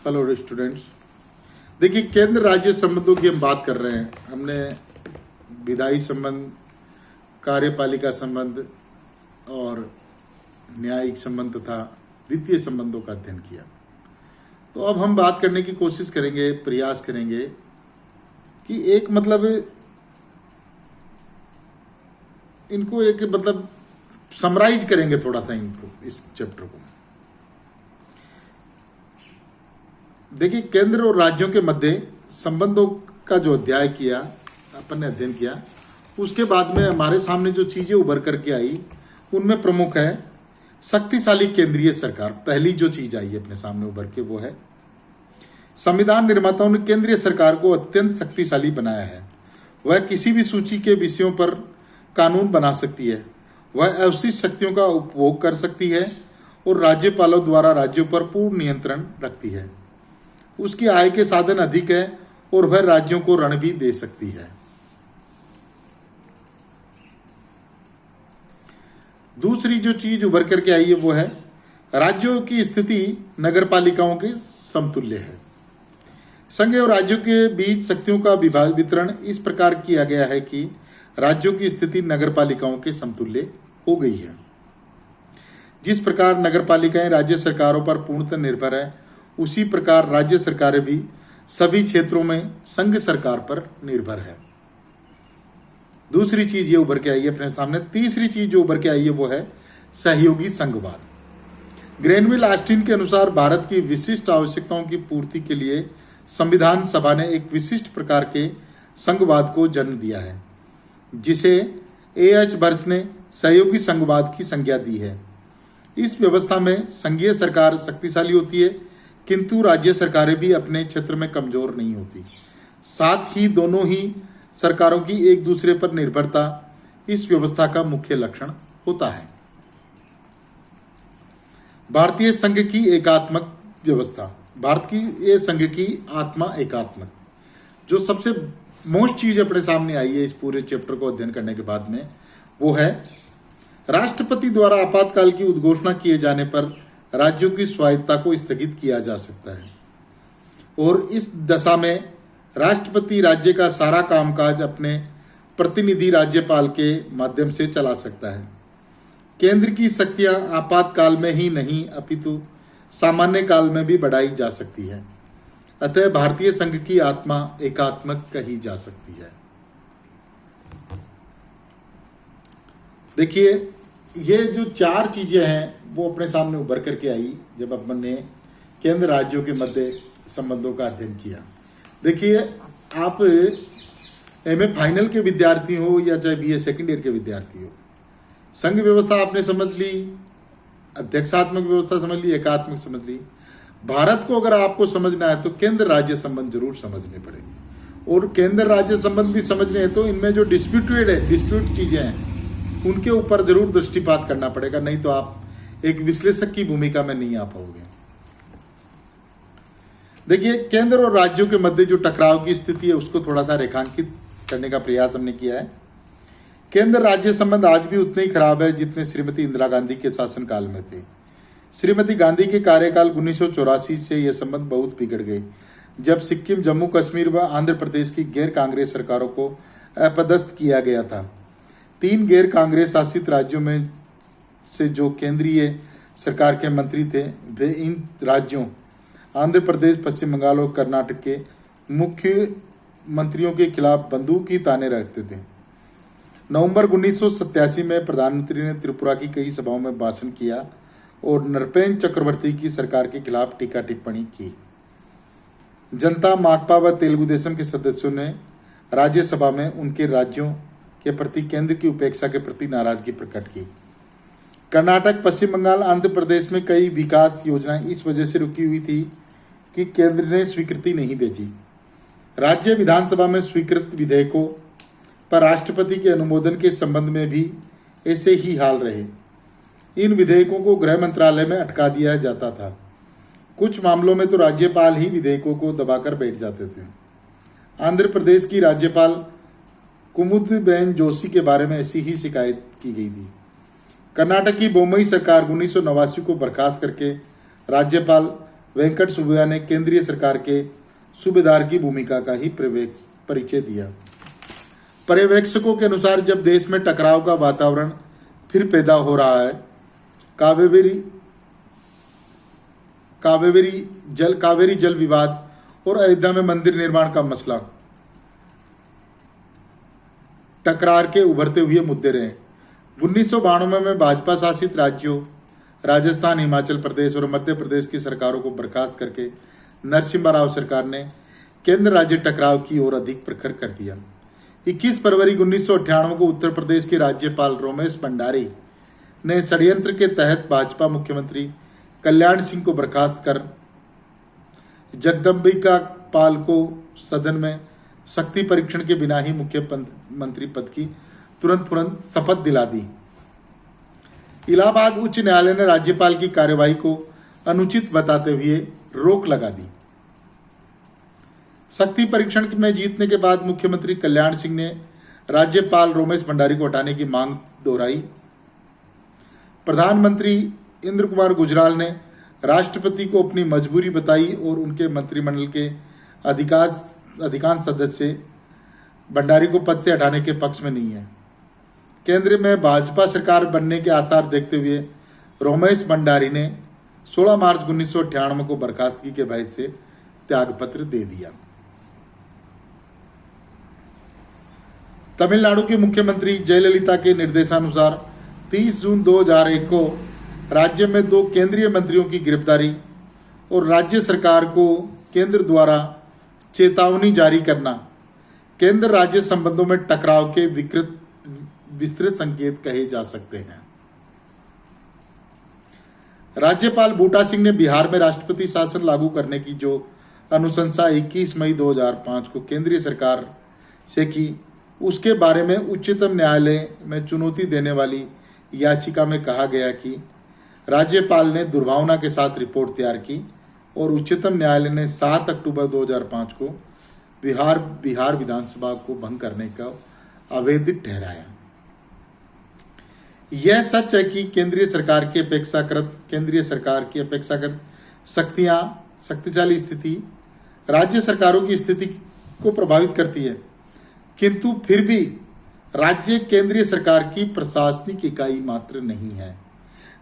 Hello students. देखिए, केंद्र राज्य संबंधों की हम बात कर रहे हैं। हमने विधायी संबंध, कार्यपालिका संबंध और न्यायिक संबंध तथा वित्तीय संबंधों का अध्ययन किया। तो अब हम बात करने की कोशिश करेंगे, प्रयास करेंगे कि एक इनको एक समराइज करेंगे थोड़ा सा इनको, इस चैप्टर को। देखिए, केंद्र और राज्यों के मध्य संबंधों का जो अध्याय किया, अपन ने अध्ययन किया, उसके बाद में हमारे सामने जो चीजें उभर करके आई उनमें प्रमुख है शक्तिशाली केंद्रीय सरकार। पहली जो चीज आई अपने सामने उभर के वो है संविधान निर्माताओं ने केंद्रीय सरकार को अत्यंत शक्तिशाली बनाया है। वह किसी भी सूची के विषयों पर कानून बना सकती है, वह अवशिष्ट शक्तियों का उपभोग कर सकती है और राज्यपालों द्वारा राज्यों पर पूर्ण नियंत्रण रखती है। उसकी आय के साधन अधिक है और वह राज्यों को ऋण भी दे सकती है। दूसरी जो चीज उभर करके आई है वो है राज्यों की स्थिति नगरपालिकाओं के समतुल्य है। संघ और राज्यों के बीच शक्तियों का वितरण इस प्रकार किया गया है कि राज्यों की स्थिति नगरपालिकाओं के समतुल्य हो गई है। जिस प्रकार नगरपालिकाएं राज्य सरकारों पर पूर्णतः निर्भर है, उसी प्रकार राज्य सरकारें भी सभी क्षेत्रों में संघ सरकार पर निर्भर है। दूसरी चीज ये उभर के आई है अपने सामने। तीसरी चीज जो उभर के आई है वो है सहयोगी संघवाद। ग्रेनविल ऑस्टिन के अनुसार भारत की विशिष्ट आवश्यकताओं की पूर्ति के लिए संविधान सभा ने एक विशिष्ट प्रकार के संघवाद को जन्म दिया है, जिसे A.H. बर्च ने सहयोगी संघवाद की संज्ञा दी है। इस व्यवस्था में संघीय सरकार शक्तिशाली होती है, किंतु राज्य सरकारें भी अपने क्षेत्र में कमजोर नहीं होती। साथ ही दोनों ही सरकारों की एक दूसरे पर निर्भरता इस व्यवस्था का मुख्य लक्षण होता है। भारतीय संघ की एकात्मक व्यवस्था। भारत की ये संघ की आत्मा एकात्मक, जो सबसे मोस्ट चीज अपने सामने आई है इस पूरे चैप्टर को अध्ययन करने के बाद में, वो है राष्ट्रपति द्वारा आपातकाल की उद्घोषणा किए जाने पर राज्यों की स्वायत्तता को स्थगित किया जा सकता है और इस दशा में राष्ट्रपति राज्य का सारा कामकाज अपने प्रतिनिधि राज्यपाल के माध्यम से चला सकता है। केंद्र की शक्तियां आपातकाल में ही नहीं अपितु सामान्य काल में भी बढ़ाई जा सकती है। अतः भारतीय संघ की आत्मा एकात्मक कही जा सकती है। देखिए, ये जो चार चीजें हैं वो अपने सामने उभर करके आई जब अपन ने केंद्र राज्यों के मध्य संबंधों का अध्ययन किया। देखिए, आप एमए फाइनल के विद्यार्थी हो या चाहे बीए सेकेंड ईयर के विद्यार्थी हो, संघ व्यवस्था आपने समझ ली, अध्यक्षात्मक व्यवस्था समझ ली, एकात्मक समझ ली। भारत को अगर आपको समझना है तो केंद्र राज्य संबंध जरूर समझने पड़ेंगे, और केंद्र राज्य संबंध भी समझने हैं तो इनमें जो डिस्प्यूट चीजें हैं उनके ऊपर जरूर दृष्टिपात करना पड़ेगा, नहीं तो आप एक विश्लेषक की भूमिका में नहीं आ पाओगे। देखिए, केंद्र और राज्यों के मध्य जो टकराव की स्थिति है उसको थोड़ा सा रेखांकित करने का प्रयास हमने किया है। केंद्र राज्य संबंध आज भी उतने ही खराब है जितने श्रीमती इंदिरा गांधी के शासनकाल में थे। श्रीमती गांधी के कार्यकाल 1984 से यह संबंध बहुत बिगड़ गए, जब सिक्किम, जम्मू कश्मीर व आंध्र प्रदेश की गैर कांग्रेस सरकारों को अपदस्थ किया गया था। 3 गैर कांग्रेस शासित राज्यों में से जो केंद्रीय सरकार के मंत्री थे, वे इन राज्यों आंध्र प्रदेश, पश्चिम बंगाल और कर्नाटक के मुख्य मंत्रियों के खिलाफ बंदूक की ताने रखते थे। नवंबर 1987 में प्रधानमंत्री ने त्रिपुरा की कई सभाओं में भाषण किया और नरपेन चक्रवर्ती की सरकार के खिलाफ टीका टिप्पणी की। जनता, माकपा व तेलुगु देशम के सदस्यों ने राज्यसभा में उनके राज्यों के प्रति केंद्र की उपेक्षा के प्रति नाराजगी प्रकट की। कर्नाटक, पश्चिम बंगाल, आंध्र प्रदेश में कई विकास योजनाएं इस वजह से रुकी हुई थी कि केंद्र ने स्वीकृति नहीं भेजी। राज्य विधानसभा में स्वीकृत विधेयकों पर राष्ट्रपति के अनुमोदन के संबंध में भी ऐसे ही हाल रहे। इन विधेयकों को गृह मंत्रालय में अटका दिया जाता था। कुछ मामलों में तो राज्यपाल ही विधेयकों को दबाकर बैठ जाते थे। आंध्र प्रदेश की राज्यपाल कुमुदबेन जोशी के बारे में ऐसी ही शिकायत की गई थी। कर्नाटक की बोम्मई सरकार 1989 को बर्खास्त करके राज्यपाल वेंकट सुब्बैया ने केंद्रीय सरकार के सूबेदार की भूमिका का ही परिचय दिया। पर्यवेक्षकों के अनुसार जब देश में टकराव का वातावरण फिर पैदा हो रहा है, कावेरी जल विवाद और अयोध्या में मंदिर निर्माण का मसला टकरार के उभरते हुए मुद्दे रहे। 1992 में भाजपा शासित राज्यों राजस्थान, हिमाचल प्रदेश और मध्य प्रदेश की सरकारों को बर्खास्त करके नरसिम्हा राव सरकार ने केंद्र राज्य टकराव की ओर अधिक प्रखर कर दिया। 21 फरवरी 1998 को उत्तर प्रदेश के राज्यपाल रोमेश भंडारी ने षड्यंत्र के तहत भाजपा मुख्यमंत्री कल्याण सिंह को बर्खास्त कर जगदम्बिका पाल को सदन में शक्ति परीक्षण के बिना ही मुख्यमंत्री पद की तुरंत शपथ दिला दी। इलाहाबाद उच्च न्यायालय ने राज्यपाल की कार्यवाही को अनुचित बताते हुए रोक लगा दी। शक्ति परीक्षण में जीतने के बाद मुख्यमंत्री कल्याण सिंह ने राज्यपाल रोमेश भंडारी को हटाने की मांग दोहराई। प्रधानमंत्री इंद्र कुमार गुजराल ने राष्ट्रपति को अपनी मजबूरी बताई और उनके मंत्रिमंडल के अधिकांश सदस्य भंडारी को पद से हटाने के पक्ष में नहीं है। केंद्र में भाजपा सरकार बनने के आसार देखते हुए रोमेश भंडारी ने 16 मार्च 1998 को बर्खास्तगी के भय से त्यागपत्र दे दिया। तमिलनाडु की मुख्यमंत्री जयललिता के निर्देशानुसार 30 जून 2001 को राज्य में 2 केंद्रीय मंत्रियों की गिरफ्तारी और राज्य सरकार को केंद्र द्वारा चेतावनी जारी करना केंद्र राज्य संबंधों में टकराव के विस्तृत संकेत कहे जा सकते हैं। राज्यपाल बूटा सिंह ने बिहार में राष्ट्रपति शासन लागू करने की जो अनुशंसा 21 मई 2005 को केंद्रीय सरकार से की, उसके बारे में उच्चतम न्यायालय में चुनौती देने वाली याचिका में कहा गया कि राज्यपाल ने दुर्भावना के साथ रिपोर्ट तैयार की और उच्चतम न्यायालय ने 7 अक्टूबर 2005 को बिहार विधानसभा को भंग करने का अवैध ठहराया। यह सच है कि केंद्रीय सरकार की अपेक्षाकृत शक्तिशाली स्थिति राज्य सरकारों की स्थिति को प्रभावित करती है, किंतु फिर भी राज्य केंद्रीय सरकार की प्रशासनिक इकाई मात्र नहीं है।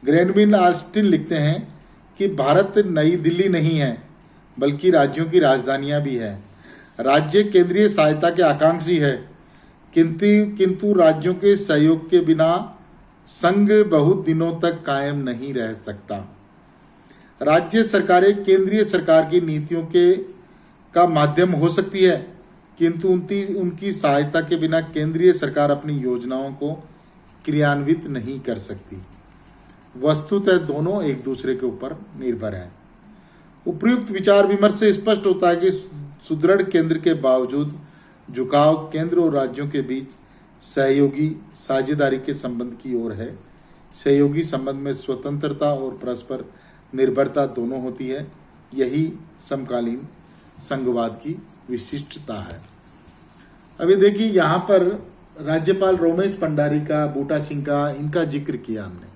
ग्रेनविल ऑस्टिन लिखते हैं कि भारत नई दिल्ली नहीं है, बल्कि राज्यों की राजधानियां भी है। राज्य केंद्रीय सहायता के आकांक्षी है, किंतु राज्यों के सहयोग के बिना संघ बहुत दिनों तक कायम नहीं रह सकता। राज्य सरकारें केंद्रीय सरकार की नीतियों का माध्यम हो सकती है, किंतु उनकी सहायता के बिना केंद्रीय सरकार अपनी योजनाओं को क्रियान्वित नहीं कर सकती। वस्तुतः दोनों एक दूसरे के ऊपर निर्भर हैं। उपयुक्त विचार विमर्श से स्पष्ट होता है कि सुदृढ़ केंद्र के बावजूद झुकाव केंद्र और राज्यों के बीच सहयोगी साझेदारी के संबंध की ओर है। सहयोगी संबंध में स्वतंत्रता और परस्पर निर्भरता दोनों होती है। यही समकालीन संघवाद की विशिष्टता है। अभी देखिए, यहाँ पर राज्यपाल रोमेश भंडारी का, बूटा सिंह का, इनका जिक्र किया हमने,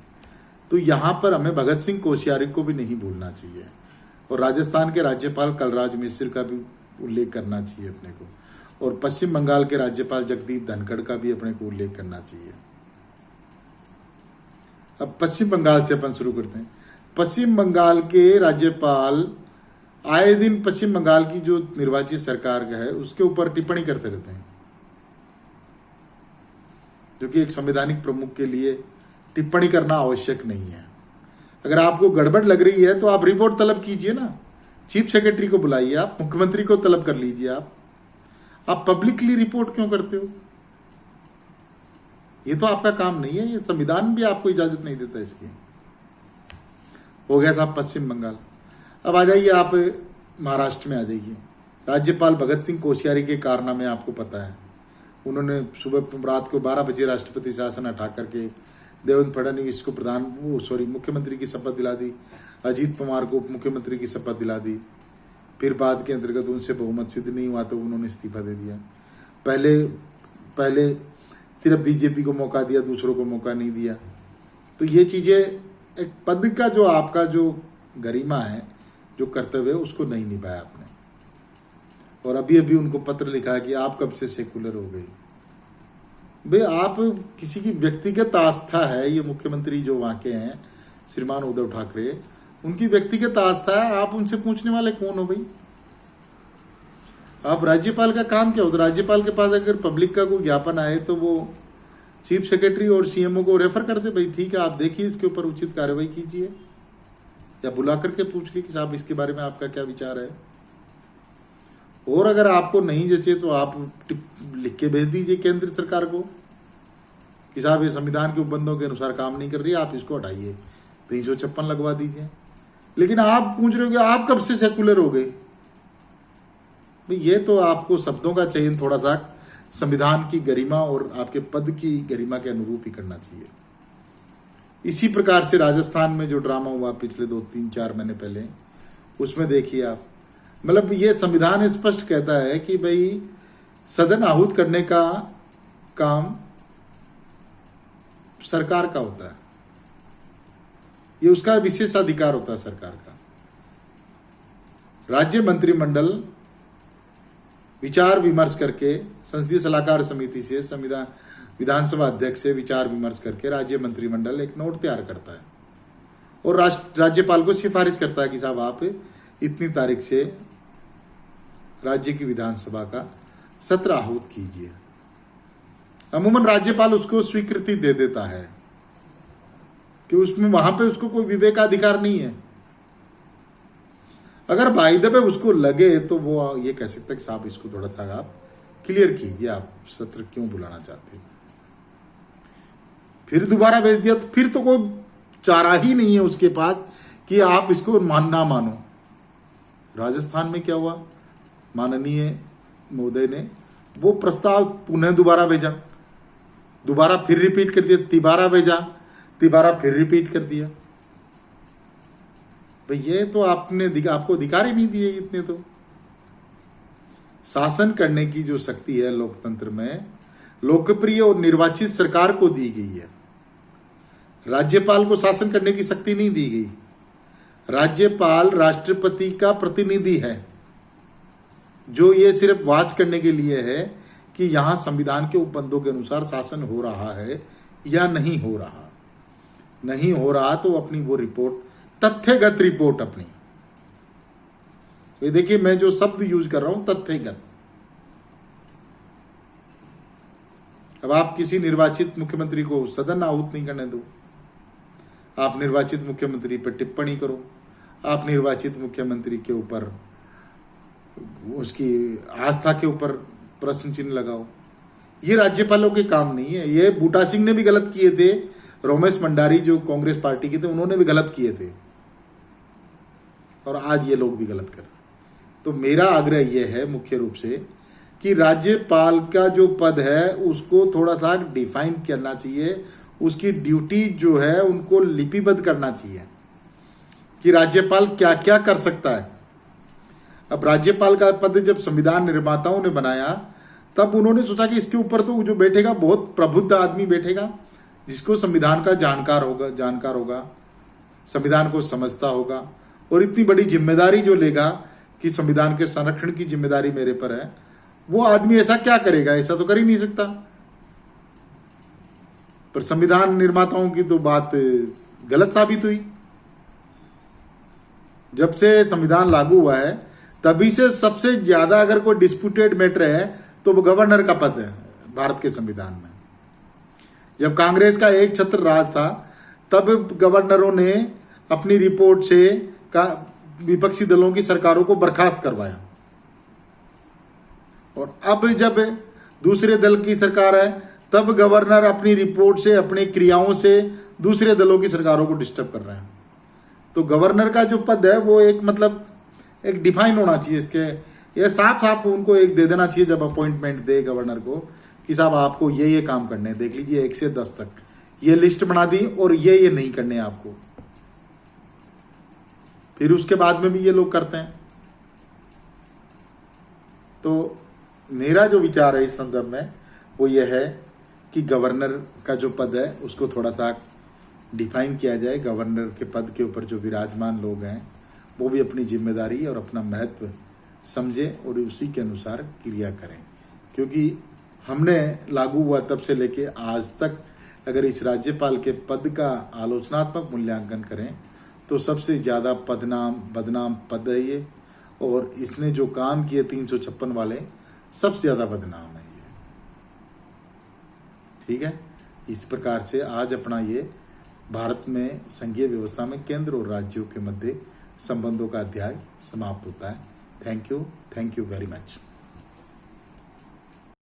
तो यहाँ पर हमें भगत सिंह कोश्यारी को भी नहीं भूलना चाहिए और राजस्थान के राज्यपाल कलराज मिश्र का भी उल्लेख करना चाहिए अपने को, और पश्चिम बंगाल के राज्यपाल जगदीप धनखड़ का भी अपने को उल्लेख करना चाहिए। अब पश्चिम बंगाल से अपन शुरू करते हैं। पश्चिम बंगाल के राज्यपाल आए दिन पश्चिम बंगाल की जो निर्वाचित सरकार है उसके ऊपर टिप्पणी करते रहते हैं, जो कि एक संवैधानिक प्रमुख के लिए टिप्पणी करना आवश्यक नहीं है। अगर आपको गड़बड़ लग रही है तो आप रिपोर्ट तलब कीजिए ना, चीफ सेक्रेटरी को बुलाइए, आप मुख्यमंत्री को तलब कर लीजिए। आप पब्लिकली रिपोर्ट क्यों करते हो? ये तो आपका काम नहीं है, ये संविधान भी आपको इजाजत नहीं देता इसकी। हो गया था पश्चिम बंगाल। अब आ जाइए आप महाराष्ट्र में आ जाइए। राज्यपाल भगत सिंह कोश्यारी के कारनामे आपको पता है। उन्होंने रात को 12 बजे राष्ट्रपति शासन हटा करके देवेंद्र फडणवीस को मुख्यमंत्री की शपथ दिला दी, अजीत पवार को उप मुख्यमंत्री की शपथ दिला दी। फिर बाद के अंतर्गत उनसे बहुमत सिद्ध नहीं हुआ तो उन्होंने इस्तीफा दे दिया। पहले सिर्फ बीजेपी को मौका दिया, दूसरों को मौका नहीं दिया। तो ये चीज़ें एक पद का जो आपका जो गरिमा है, जो कर्तव्य है उसको नहीं निभाया आपने। और अभी अभी उनको पत्र लिखा है कि आप कब से सेकुलर हो गई। भाई आप किसी की व्यक्तिगत आस्था है, ये मुख्यमंत्री जो वहाँ के हैं श्रीमान उद्धव ठाकरे, उनकी व्यक्तिगत आस्था है, आप उनसे पूछने वाले कौन हो भाई? आप राज्यपाल का काम क्या होता है? राज्यपाल के पास अगर पब्लिक का कोई ज्ञापन आए तो वो चीफ सेक्रेटरी और सीएमओ को रेफर कर दे, भाई ठीक है आप देखिए इसके ऊपर उचित कार्रवाई कीजिए, या बुला करके पूछ ली कि साहब इसके बारे में आपका क्या विचार है। और अगर आपको नहीं जचे तो आप लिख के भेज दीजिए केंद्र सरकार को कि साहब ये संविधान के उपबंधों के अनुसार काम नहीं कर रही, आप इसको हटाइए, 356 लगवा दीजिए। लेकिन आप पूछ रहे हो कि आप कब से सेकुलर हो गए। ये तो आपको शब्दों का चयन थोड़ा सा संविधान की गरिमा और आपके पद की गरिमा के अनुरूप ही करना चाहिए। इसी प्रकार से राजस्थान में जो ड्रामा हुआ पिछले 2-3-4 महीने पहले, उसमें देखिए आप, मतलब ये संविधान स्पष्ट कहता है कि भाई सदन आहूत करने का काम सरकार का होता है, ये उसका विशेष अधिकार होता है सरकार का। राज्य मंत्रिमंडल विचार विमर्श करके संसदीय सलाहकार समिति से संविधान विधानसभा अध्यक्ष से विचार विमर्श करके राज्य मंत्रिमंडल एक नोट तैयार करता है और राज्यपाल को सिफारिश करता है कि साहब आप इतनी तारीख से राज्य की विधानसभा का सत्र आहूत कीजिए। अमूमन राज्यपाल उसको स्वीकृति दे देता है कि उसमें वहां पे उसको कोई विवेकाधिकार नहीं है। अगर बाय द वे उसको लगे तो वो ये कह सकता है कि साहब इसको थोड़ा सा आप क्लियर कीजिए, आप सत्र क्यों बुलाना चाहते हो। फिर दोबारा भेज दिया तो फिर तो कोई चारा ही नहीं है उसके पास कि आप इसको ना मानो। राजस्थान में क्या हुआ, माननीय महोदय ने वो प्रस्ताव पुनः दोबारा भेजा, दोबारा फिर रिपीट कर दिया, तिबारा भेजा, तिबारा फिर रिपीट कर दिया। भाई ये तो आपको अधिकार ही नहीं दिए इतने। तो शासन करने की जो शक्ति है लोकतंत्र में लोकप्रिय और निर्वाचित सरकार को दी गई है, राज्यपाल को शासन करने की शक्ति नहीं दी गई। राज्यपाल राष्ट्रपति का प्रतिनिधि है जो ये सिर्फ वाच करने के लिए है कि यहां संविधान के उपबंधों के अनुसार शासन हो रहा है या नहीं हो रहा। नहीं हो रहा तो अपनी वो रिपोर्ट, तथ्यगत रिपोर्ट अपनी, ये देखिए मैं जो शब्द यूज कर रहा हूं तथ्यगत। अब आप किसी निर्वाचित मुख्यमंत्री को सदन आहूत नहीं करने दो, आप निर्वाचित मुख्यमंत्री पर टिप्पणी करो, आप निर्वाचित मुख्यमंत्री के ऊपर उसकी आस्था के ऊपर प्रश्न चिन्ह लगाओ। ये राज्यपालों के काम नहीं है। ये बूटा सिंह ने भी गलत किए थे, रोमेश भंडारी जो कांग्रेस पार्टी के थे उन्होंने भी गलत किए थे, और आज ये लोग भी गलत कर रहे। तो मेरा आग्रह यह है मुख्य रूप से कि राज्यपाल का जो पद है उसको थोड़ा सा डिफाइन करना चाहिए, उसकी ड्यूटी जो है उनको लिपिबद्ध करना चाहिए कि राज्यपाल क्या क्या कर सकता है। अब राज्यपाल का पद जब संविधान निर्माताओं ने बनाया तब उन्होंने सोचा कि इसके ऊपर तो जो बैठेगा बहुत प्रबुद्ध आदमी बैठेगा, जिसको संविधान का जानकार होगा, संविधान को समझता होगा, और इतनी बड़ी जिम्मेदारी जो लेगा कि संविधान के संरक्षण की जिम्मेदारी मेरे पर है, वो आदमी ऐसा क्या करेगा? ऐसा तो कर ही नहीं सकता। पर संविधान निर्माताओं की तो बात गलत साबित हुई। जब से संविधान लागू हुआ है तभी से सबसे ज्यादा अगर कोई डिस्प्यूटेड मैटर है तो वो गवर्नर का पद है भारत के संविधान में। जब कांग्रेस का एक छत्र राज था तब गवर्नरों ने अपनी रिपोर्ट से विपक्षी दलों की सरकारों को बर्खास्त करवाया, और अब जब दूसरे दल की सरकार है तब गवर्नर अपनी रिपोर्ट से, अपनी क्रियाओं से दूसरे दलों की सरकारों को डिस्टर्ब कर रहे हैं। तो गवर्नर का जो पद है वो एक मतलब एक डिफाइन होना चाहिए। इसके ये साफ साफ उनको एक दे देना चाहिए जब अपॉइंटमेंट दे गवर्नर को कि साहब आपको ये काम करने, देख लीजिए 1 से 10 तक ये लिस्ट बना दी और ये नहीं करने आपको। फिर उसके बाद में भी ये लोग करते हैं। तो मेरा जो विचार है इस संदर्भ में वो ये है कि गवर्नर का जो पद है उसको थोड़ा सा डिफाइन किया जाए। गवर्नर के पद के ऊपर जो विराजमान लोग हैं वो भी अपनी जिम्मेदारी और अपना महत्व समझें और उसी के अनुसार क्रिया करें। क्योंकि हमने लागू हुआ तब से लेके आज तक अगर इस राज्यपाल के पद का आलोचनात्मक मूल्यांकन करें तो सबसे ज़्यादा बदनाम पद है ये, और इसने जो काम किए 356 वाले सबसे ज़्यादा बदनाम है ये। ठीक है, इस प्रकार से आज अपना ये भारत में संघीय व्यवस्था में केंद्र और राज्यों के मध्य संबंधों का अध्याय समाप्त होता है। Thank you very much.